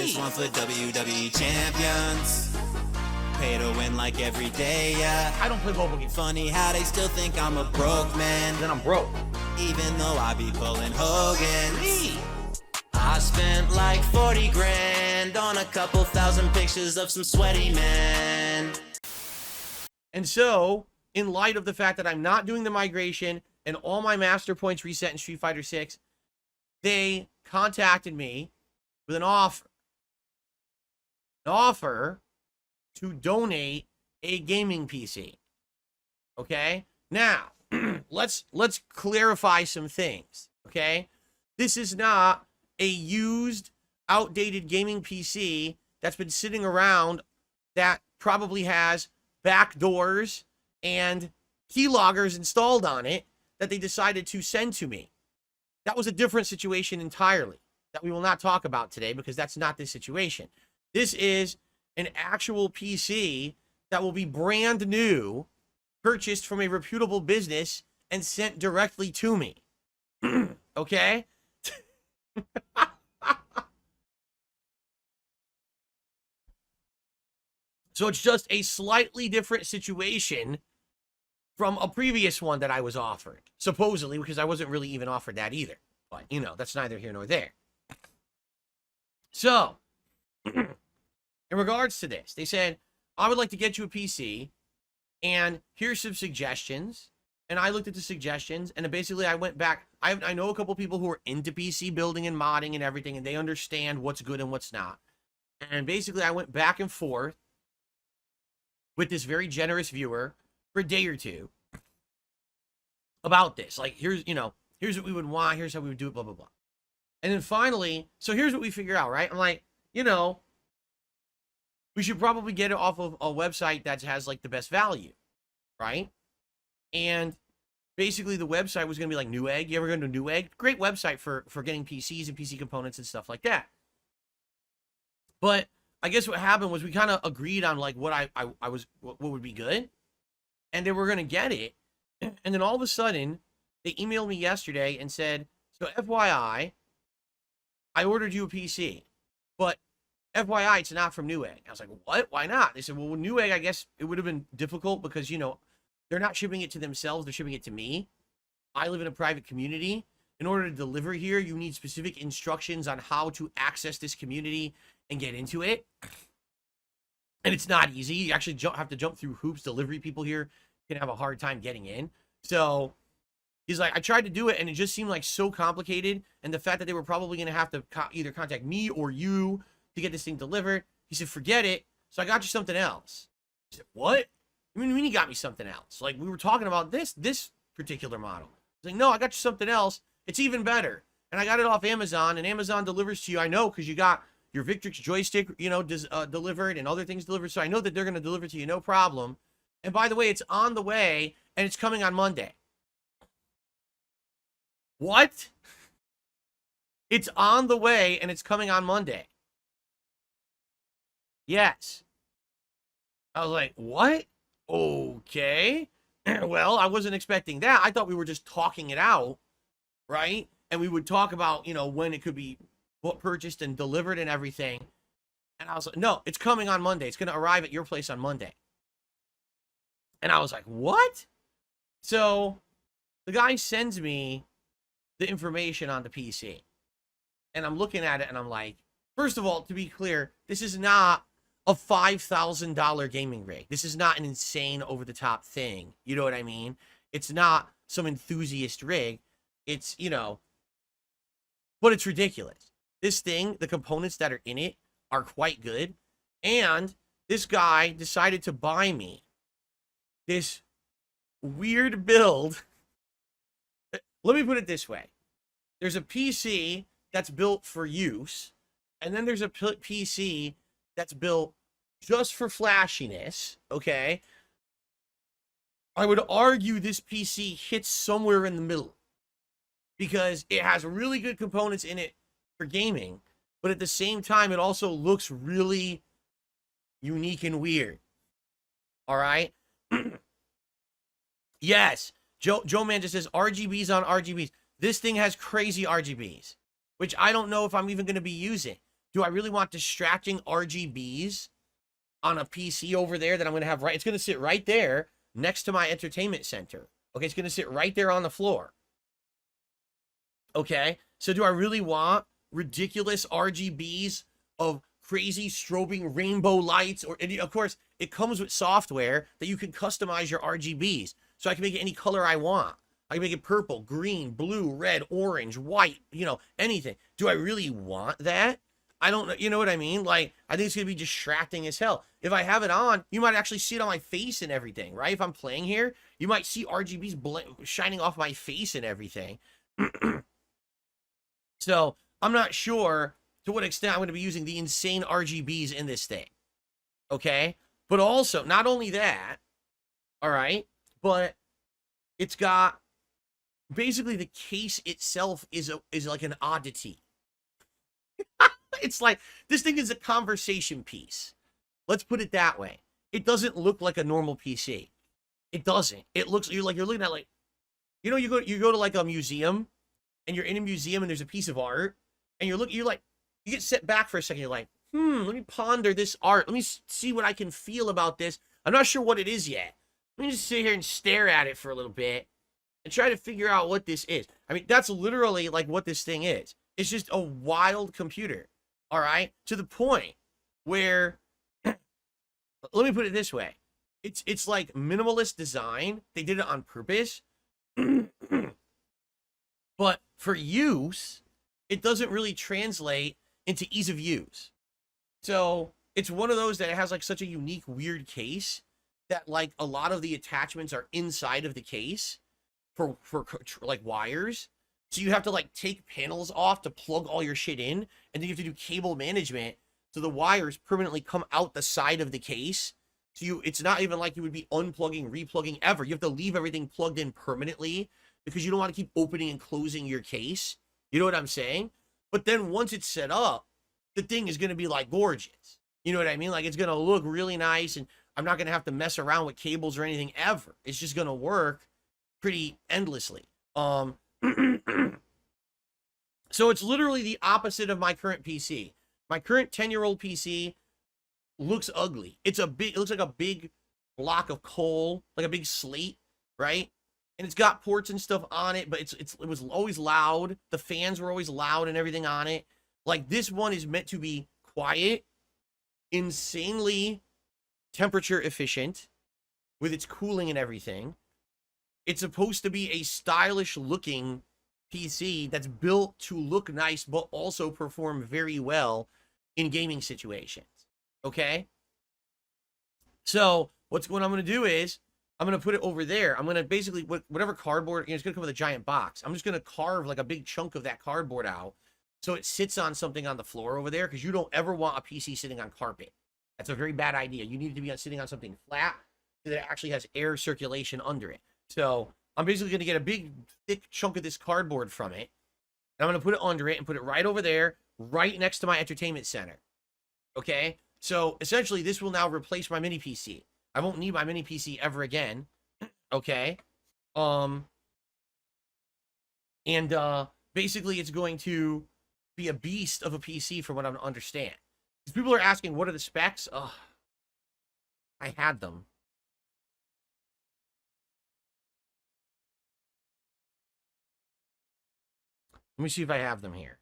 This one's for WWE champions. Pay to win like every day, yeah. I don't play mobile games. Funny how they still think I'm a broke man. Then I'm broke. Even though I be pulling Hogan's. I spent like 40 grand on a couple thousand pictures of some sweaty men. And so, in light of the fact that I'm not doing the migration and all my master points reset in Street Fighter 6, they contacted me with an offer. An offer to donate a gaming PC. Okay? Now, let's clarify some things. Okay? This is not a used, outdated gaming PC that's been sitting around that probably has backdoors and keyloggers installed on it that they decided to send to me. That was a different situation entirely that we will not talk about today because that's not this situation. This is an actual PC that will be brand new, purchased from a reputable business and sent directly to me. Okay? So it's just a slightly different situation from a previous one that I was offered, supposedly, because I wasn't really even offered that either. But, you know, that's neither here nor there. So, in regards to this, they said, I would like to get you a PC, and here's some suggestions. And I looked at the suggestions, and basically I went back. I know a couple people who are into PC building and modding and everything, and they understand what's good and what's not. And basically I went back and forth with this very generous viewer for a day or two about this. Like, here's what we would want. Here's how we would do it, blah, blah, blah. And then finally, so here's what we figure out, right? I'm like, we should probably get it off of a website that has, like, the best value, right? And basically the website was going to be like Newegg. You ever go to Newegg? Great website for getting PCs and PC components and stuff like that. But I guess what happened was we kind of agreed on, like, what what would be good. And they were going to get it. And then all of a sudden, they emailed me yesterday and said, so FYI, I ordered you a PC. But FYI, it's not from Newegg. I was like, what? Why not? They said, well, with Newegg, I guess it would have been difficult because, they're not shipping it to themselves. They're shipping it to me. I live in a private community. In order to deliver here, you need specific instructions on how to access this community and get into it. And it's not easy. You actually have to jump through hoops. Delivery people here can have a hard time getting in. So he's like, I tried to do it, and it just seemed like so complicated. And the fact that they were probably going to have to either contact me or you to get this thing delivered. He said, forget it. So I got you something else. I said, what? I mean, he got me something else. Like, we were talking about this particular model. He's like, no, I got you something else. It's even better. And I got it off Amazon, and Amazon delivers to you. I know, because you got your Victrix joystick, delivered and other things delivered. So I know that they're going to deliver to you, no problem. And by the way, it's on the way, and it's coming on Monday. What? It's on the way, and it's coming on Monday. Yes. I was like, what? Okay. Well, I wasn't expecting that. I thought we were just talking it out, right? And we would talk about, when it could be purchased and delivered and everything. And I was like, no, it's coming on Monday. It's going to arrive at your place on Monday. And I was like, what? So the guy sends me the information on the PC. And I'm looking at it and I'm like, first of all, to be clear, this is not a $5,000 gaming rig. This is not an insane over-the-top thing. You know what I mean? It's not some enthusiast rig. It's, but it's ridiculous. This thing, the components that are in it are quite good. And this guy decided to buy me this weird build. Let me put it this way. There's a PC that's built for use, and then there's a PC that's built just for flashiness, okay? I would argue this PC hits somewhere in the middle because it has really good components in it for gaming, but at the same time, it also looks really unique and weird. All right? Yes, Joe Man just says RGBs on RGBs. This thing has crazy RGBs, which I don't know if I'm even going to be using. Do I really want distracting RGBs on a PC over there that I'm going to have right? It's going to sit right there next to my entertainment center. Okay, it's going to sit right there on the floor. Okay, so do I really want ridiculous RGBs of crazy strobing rainbow lights? Or, and of course, it comes with software that you can customize your RGBs. So I can make it any color I want. I can make it purple, green, blue, red, orange, white, you know, anything. Do I really want that? I don't know. You know what I mean? Like, I think it's going to be distracting as hell. If I have it on, you might actually see it on my face and everything, right? If I'm playing here, you might see RGBs shining off my face and everything. So I'm not sure to what extent I'm going to be using the insane RGBs in this thing. Okay? But also, not only that, all right, but it's got basically the case itself is like an oddity. It's like this thing is a conversation piece. Let's put it that way. It doesn't look like a normal PC. It doesn't. It looks you're looking at like, you know, you go to like a museum, and you're in a museum and there's a piece of art, and you're like, you get set back for a second. You're like, let me ponder this art. Let me see what I can feel about this. I'm not sure what it is yet. Let me just sit here and stare at it for a little bit and try to figure out what this is. I mean, that's literally like what this thing is. It's just a wild computer. All right, to the point where, let me put it this way, it's like minimalist design. They did it on purpose, but for use, it doesn't really translate into ease of use. So it's one of those that it has like such a unique, weird case that like a lot of the attachments are inside of the case for like wires. So you have to like take panels off to plug all your shit in, and then you have to do cable management so the wires permanently come out the side of the case. So it's not even like you would be unplugging, replugging ever. You have to leave everything plugged in permanently because you don't want to keep opening and closing your case. You know what I'm saying? But then once it's set up, the thing is going to be like gorgeous. You know what I mean? Like it's going to look really nice, and I'm not going to have to mess around with cables or anything ever. It's just going to work pretty endlessly. So it's literally the opposite of my current PC. My current 10-year-old PC looks ugly. It looks like a big block of coal, like a big slate, right? And it's got ports and stuff on it, but it was always loud. The fans were always loud and everything on it. Like this one is meant to be quiet, insanely temperature efficient with its cooling and everything. It's supposed to be a stylish looking PC that's built to look nice, but also perform very well in gaming situations. Okay? So what I'm going to do is I'm going to put it over there. I'm going to basically, whatever cardboard, it's going to come with a giant box. I'm just going to carve like a big chunk of that cardboard out so it sits on something on the floor over there, because you don't ever want a PC sitting on carpet. That's a very bad idea. You need it to be sitting on something flat so that it actually has air circulation under it. So I'm basically going to get a big, thick chunk of this cardboard from it, and I'm going to put it under it and put it right over there, right next to my entertainment center. Okay? So essentially, this will now replace my mini PC. I won't need my mini PC ever again. Okay? Basically, it's going to be a beast of a PC from what I understand. Because people are asking, what are the specs? Ugh. I had them. Let me see if I have them here.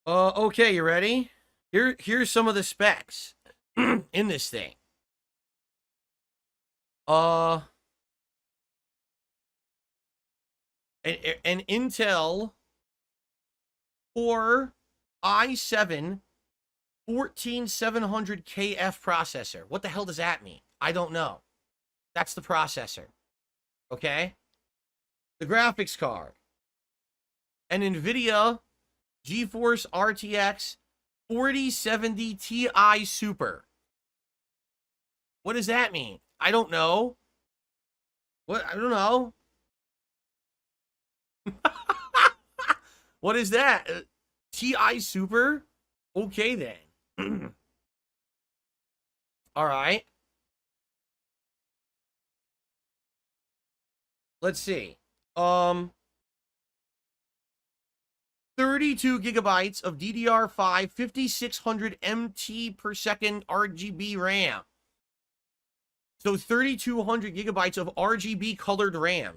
Okay, you ready? Here's some of the specs in this thing. An Intel Core i7 14700KF processor. What the hell does that mean? I don't know. That's the processor. Okay? The graphics card. An NVIDIA GeForce RTX 4070 Ti Super. What does that mean? I don't know. What? I don't know. What is that? Ti Super? Okay, then. All right. let's see. 32 gigabytes of DDR5 5600 MT per second RGB RAM. So 3200 gigabytes of RGB colored RAM.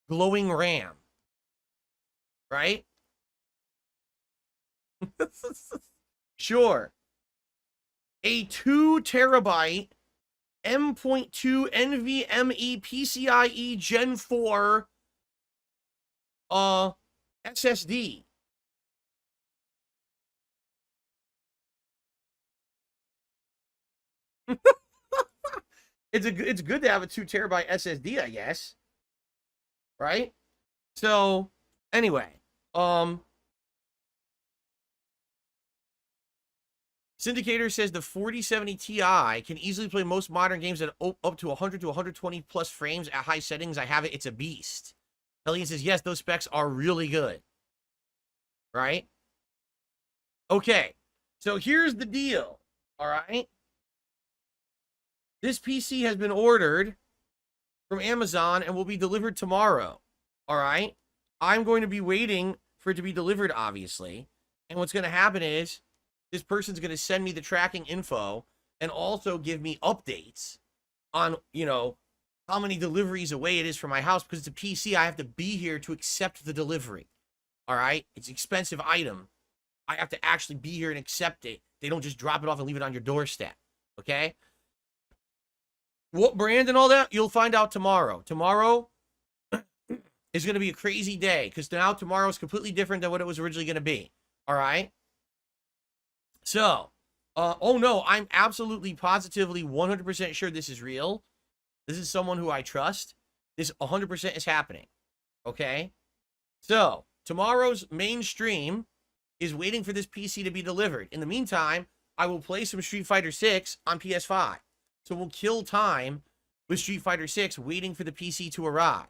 Glowing RAM. Right? Sure. A 2 terabyte M.2 NVMe PCIe Gen 4 SSD. It's good to have a 2 terabyte SSD, I guess. Right? So, anyway, Syndicator says the 4070 Ti can easily play most modern games at up to 100 to 120 plus frames at high settings. I have it. It's a beast. Hellion says, yes, those specs are really good. Right? Okay. So here's the deal. All right. This PC has been ordered from Amazon and will be delivered tomorrow. All right. I'm going to be waiting for it to be delivered, obviously. And what's going to happen is this person's going to send me the tracking info and also give me updates on, you know, how many deliveries away it is from my house, because it's a PC. I have to be here to accept the delivery. All right. It's an expensive item. I have to actually be here and accept it. They don't just drop it off and leave it on your doorstep. Okay. What brand and all that, you'll find out tomorrow. Tomorrow is going to be a crazy day because now tomorrow is completely different than what it was originally going to be. All right. So, oh no, I'm absolutely positively 100% sure this is real. This is someone who I trust. This 100% is happening. Okay. So, tomorrow's mainstream is waiting for this PC to be delivered. In the meantime, I will play some Street Fighter 6 on PS5. So we'll kill time with Street Fighter 6 waiting for the PC to arrive.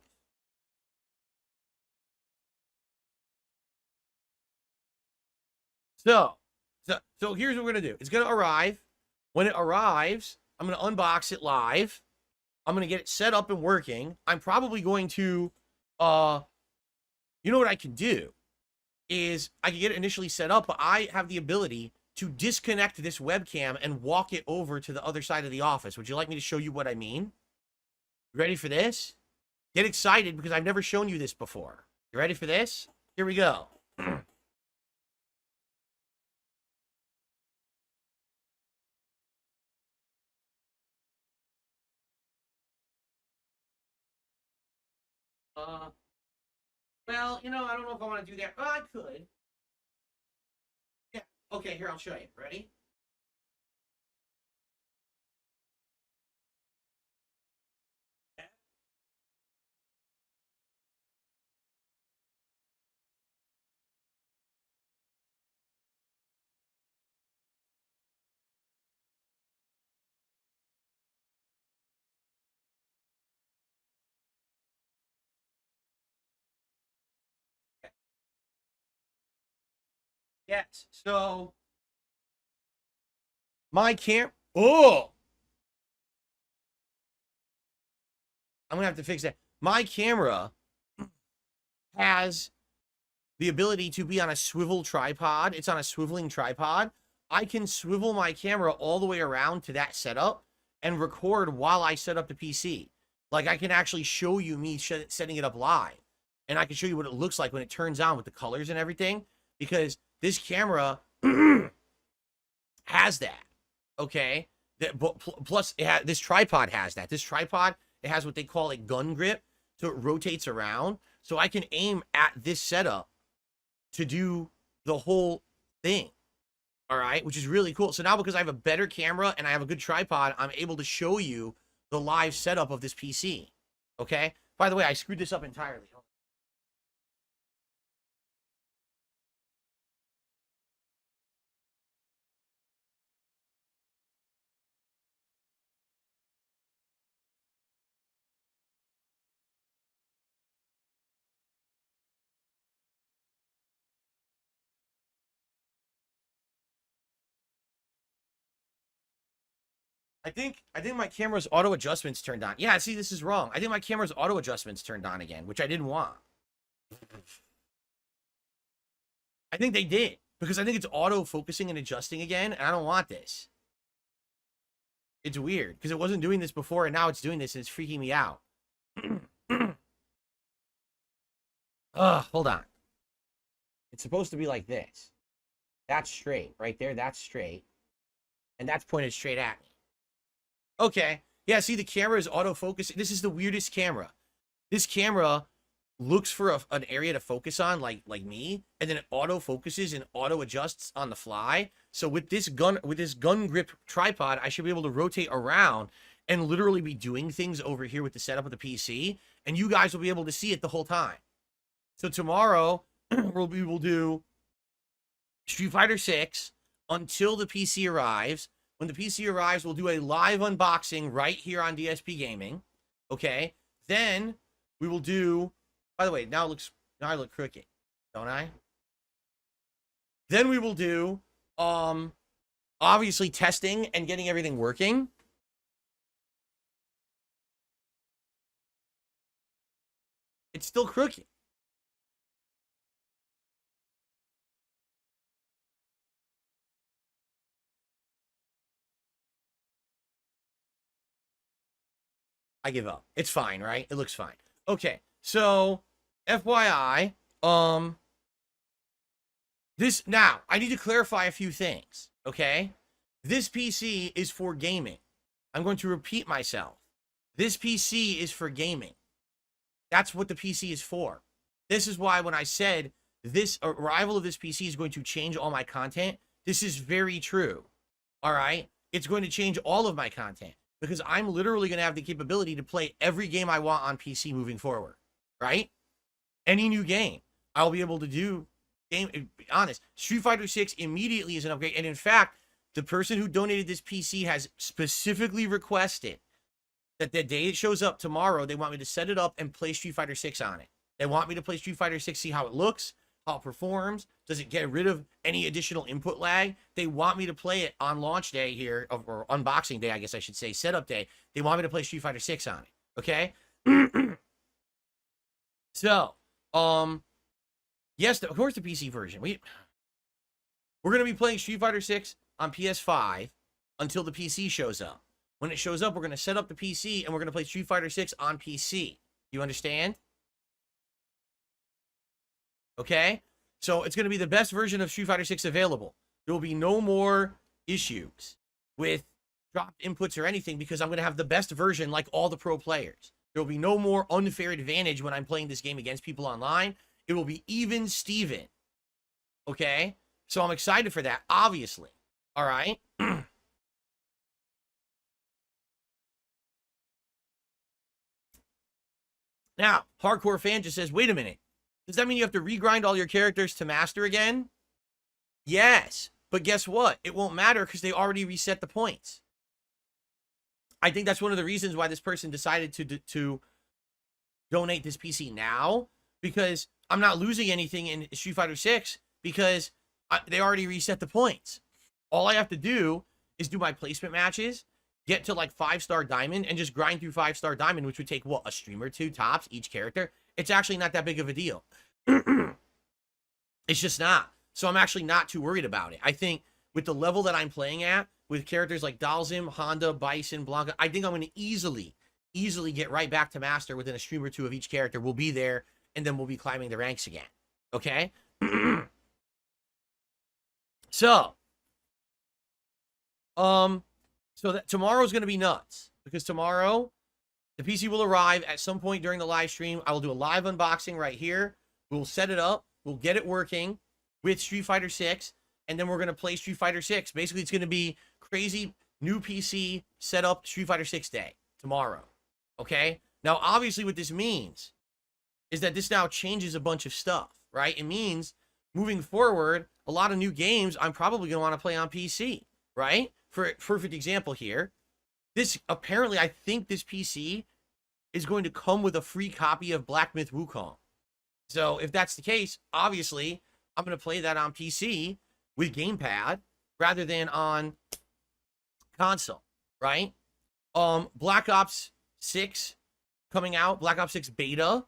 So here's what we're going to do. It's going to arrive. When it arrives, I'm going to unbox it live. I'm going to get it set up and working. I'm probably going to, you know what I can do is I can get it initially set up, but I have the ability to disconnect this webcam and walk it over to the other side of the office. Would you like me to show you what I mean? Ready for this? Get excited because I've never shown you this before. You ready for this? Here we go. Well, you know, I don't know if I want to do that. Oh, I could. Yeah. Okay, here, I'll show you. Ready? Yes. So, my cam... Oh! I'm going to have to fix that. My camera has the ability to be on a swivel tripod. It's on a swiveling tripod. I can swivel my camera all the way around to that setup and record while I set up the PC. Like, I can actually show you me setting it up live. And I can show you what it looks like when it turns on with the colors and everything. Because this camera has that. Okay? Plus, this tripod has that. This tripod, it has what they call a gun grip. So it rotates around. So I can aim at this setup to do the whole thing. All right, which is really cool. So now because I have a better camera and I have a good tripod, I'm able to show you the live setup of this PC. Okay? By the way, I screwed this up entirely. I think my camera's auto adjustments turned on. Yeah, see, this is wrong. I think my camera's auto adjustments turned on again, which I didn't want. I think they did, because I think it's auto focusing and adjusting again, and I don't want this. It's weird, because it wasn't doing this before, and now it's doing this, and it's freaking me out. Hold on. It's supposed to be like this. That's straight. Right there, that's straight. And that's pointed straight at me. Okay. Yeah, see, the camera is autofocusing. This is the weirdest camera. This camera looks for an area to focus on, like me, and then it auto-focuses and auto-adjusts on the fly. So with this gun grip tripod, I should be able to rotate around and literally be doing things over here with the setup of the PC, and you guys will be able to see it the whole time. So tomorrow, we will do Street Fighter 6 until the PC arrives. When the PC arrives, we'll do a live unboxing right here on DSP Gaming. Okay? Then we will do... By the way, now I look crooked, don't I? Then we will do obviously testing and getting everything working. It's still crooked. I give up. It's fine, right? It looks fine. Okay. So, FYI, now, I need to clarify a few things, okay? This PC is for gaming. I'm going to repeat myself. This PC is for gaming. That's what the PC is for. This is why when I said this arrival of this PC is going to change all my content, this is very true, all right? It's going to change all of my content because I'm literally going to have the capability to play every game I want on PC moving forward. Right? Any new game, I'll be able to do. Be honest, Street Fighter 6 immediately is an upgrade. And in fact, the person who donated this PC has specifically requested that the day it shows up tomorrow, they want me to set it up and play Street Fighter 6 on it. They want me to play Street Fighter 6, see how it looks, how it performs, does it get rid of any additional input lag? They want me to play it on launch day here, or unboxing day, I guess I should say, setup day. They want me to play Street Fighter 6 on it. Okay? So, yes, of course the PC version. We're going to be playing Street Fighter 6 on PS5 until the PC shows up. When it shows up, we're going to set up the PC and we're going to play Street Fighter 6 on PC. You understand? Okay? So, it's going to be the best version of Street Fighter 6 available. There will be no more issues with dropped inputs or anything because I'm going to have the best version like all the pro players. There will be no more unfair advantage when I'm playing this game against people online. It will be even Steven. Okay? So I'm excited for that, obviously. All right? Now, Hardcore Fan just says, wait a minute. Does that mean you have to regrind all your characters to master again? Yes. But guess what? It won't matter because they already reset the points. I think that's one of the reasons why this person decided to donate this PC now, because I'm not losing anything in Street Fighter 6 because they already reset the points. All I have to do is do my placement matches, get to like 5-star diamond, and just grind through 5-star diamond, which would take, what, a stream or two tops each character? It's actually not that big of a deal. It's just not. So I'm actually not too worried about it. I think with the level that I'm playing at, with characters like Dalzim, Honda, Bison, Blanca, I think I'm going to easily get right back to master within a stream or two of each character. We'll be there, and then we'll be climbing the ranks again. Okay? So that tomorrow's going to be nuts, because tomorrow the PC will arrive at some point during the live stream. I will do a live unboxing right here. We'll set it up. We'll get it working with Street Fighter 6, and then we're going to play Street Fighter 6. Basically, it's going to be crazy new PC setup Street Fighter 6 day tomorrow. Okay? Now, obviously, what this means is that this now changes a bunch of stuff, right? It means moving forward, a lot of new games I'm probably going to want to play on PC, right? For a perfect example here, this apparently, I think this PC is going to come with a free copy of Black Myth Wukong. So if that's the case, obviously, I'm going to play that on PC with gamepad rather than on console. right? Black Ops 6 coming out, Black Ops 6 beta.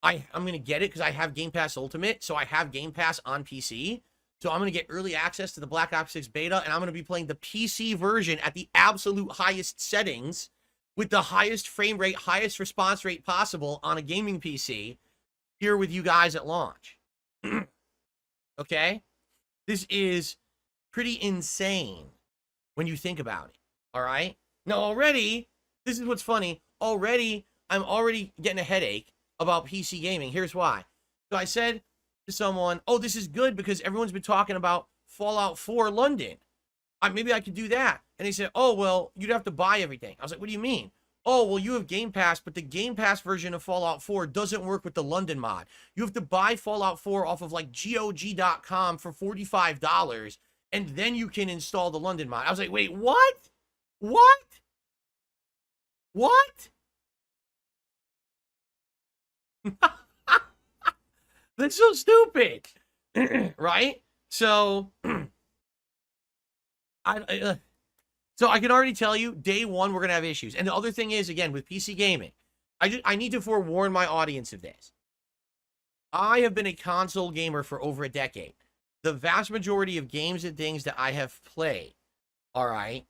I'm going to get it because I have Game Pass Ultimate, so I have Game Pass on PC. So I'm going to get early access to the Black Ops 6 beta, and I'm going to be playing the PC version at the absolute highest settings with the highest frame rate, highest response rate possible on a gaming PC here with you guys at launch. Okay? This is pretty insane when you think about it, all right? Now, already, this is what's funny. I'm already getting a headache about PC gaming. Here's why. So I said to someone, oh, this is good because everyone's been talking about Fallout 4 London. Maybe I could do that. And they said, oh, well, you'd have to buy everything. I was like, what do you mean? Oh, well, you have Game Pass, but the Game Pass version of Fallout 4 doesn't work with the London mod. You have to buy Fallout 4 off of like GOG.com for $45, and then you can install the London mod. I was like, wait, what? What? What? That's so stupid. Right? So, so I can already tell you, day one, we're going to have issues. And the other thing is, again, with PC gaming, I need to forewarn my audience of this. I have been a console gamer for over a decade. The vast majority of games and things that I have played, all right,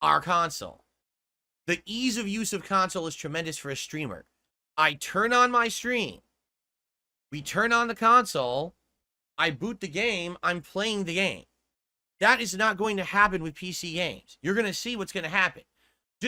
are console. The ease of use of console is tremendous for a streamer. I turn on my stream. We turn on the console. I boot the game. I'm playing the game. That is not going to happen with PC games. You're going to see what's going to happen.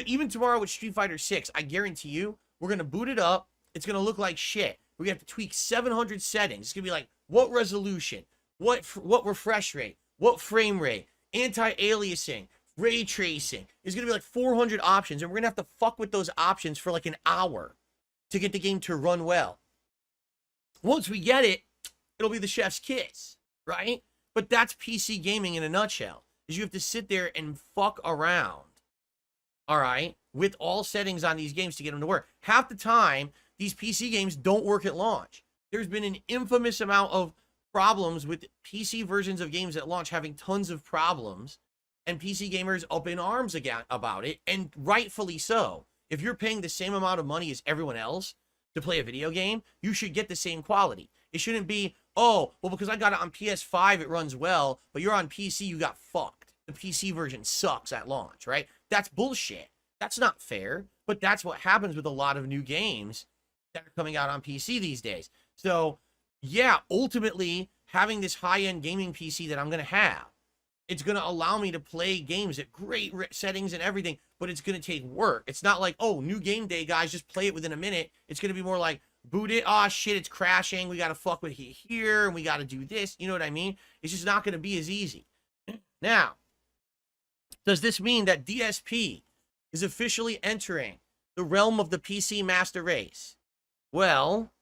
Even tomorrow with Street Fighter 6, I guarantee you, we're going to boot it up. It's going to look like shit. We're going to have to tweak 700 settings. It's going to be like, what resolution? What refresh rate? What frame rate? Anti-aliasing? Ray tracing? There's going to be like 400 options, and we're going to have to fuck with those options for like an hour to get the game to run well. Once we get it, it'll be the chef's kiss, right? But that's PC gaming in a nutshell, is you have to sit there and fuck around, all right, with all settings on these games to get them to work. Half the time, these PC games don't work at launch. There's been an infamous amount of problems with PC versions of games at launch having tons of problems, and PC gamers up in arms again about it, and rightfully so. If you're paying the same amount of money as everyone else to play a video game, you should get the same quality. It shouldn't be, oh, well, because I got it on PS5, it runs well, but you're on PC, you got fucked. The PC version sucks at launch, right? That's bullshit. That's not fair, but that's what happens with a lot of new games that are coming out on PC these days. So, yeah, ultimately, having this high-end gaming PC that I'm going to have, it's going to allow me to play games at great settings and everything, but it's going to take work. It's not like, oh, new game day, guys, just play it within a minute. It's going to be more like, boot it, oh, shit, it's crashing. We got to fuck with it here, and we got to do this. You know what I mean? It's just not going to be as easy. Now, does this mean that DSP is officially entering the realm of the PC master race? Well,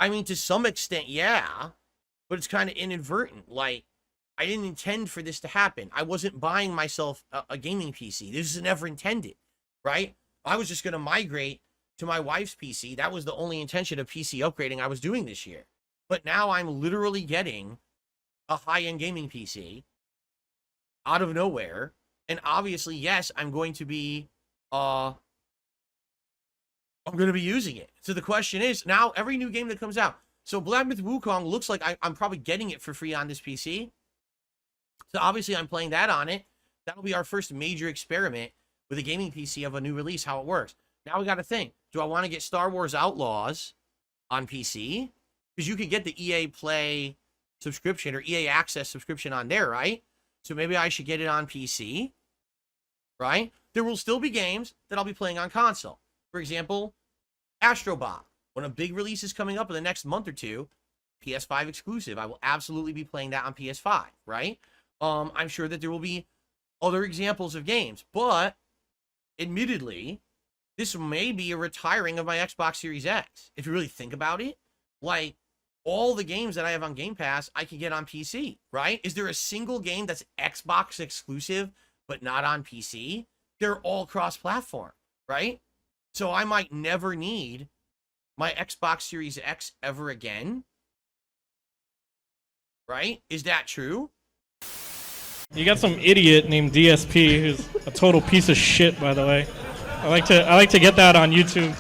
I mean, to some extent, yeah, but it's kind of inadvertent. Like, I didn't intend for this to happen. I wasn't buying myself a gaming PC. This was never intended, right? I was just going to migrate to my wife's PC. That was the only intention of PC upgrading I was doing this year. But now I'm literally getting a high-end gaming PC out of nowhere. And obviously, yes, I'm going to be using it. So the question is, now every new game that comes out. So Black Myth Wukong looks like I'm probably getting it for free on this PC. So obviously I'm playing that on it. That'll be our first major experiment with a gaming PC of a new release, how it works. Now we got to think, do I want to get Star Wars Outlaws on PC? Because you could get the EA Play subscription or EA Access subscription on there, right? So maybe I should get it on PC, right? There will still be games that I'll be playing on console. For example, Astro Bot. When a big release is coming up in the next month or two, PS5 exclusive, I will absolutely be playing that on PS5, right? I'm sure that there will be other examples of games, but admittedly, this may be a retiring of my Xbox Series X. If you really think about it, like all the games that I have on Game Pass, I can get on PC, right? Is there a single game that's Xbox exclusive, but not on PC? They're all cross-platform, right? So I might never need my Xbox Series X ever again, right? Is that true? You got some idiot named DSP who's a total piece of shit, by the way. I like to get that on YouTube.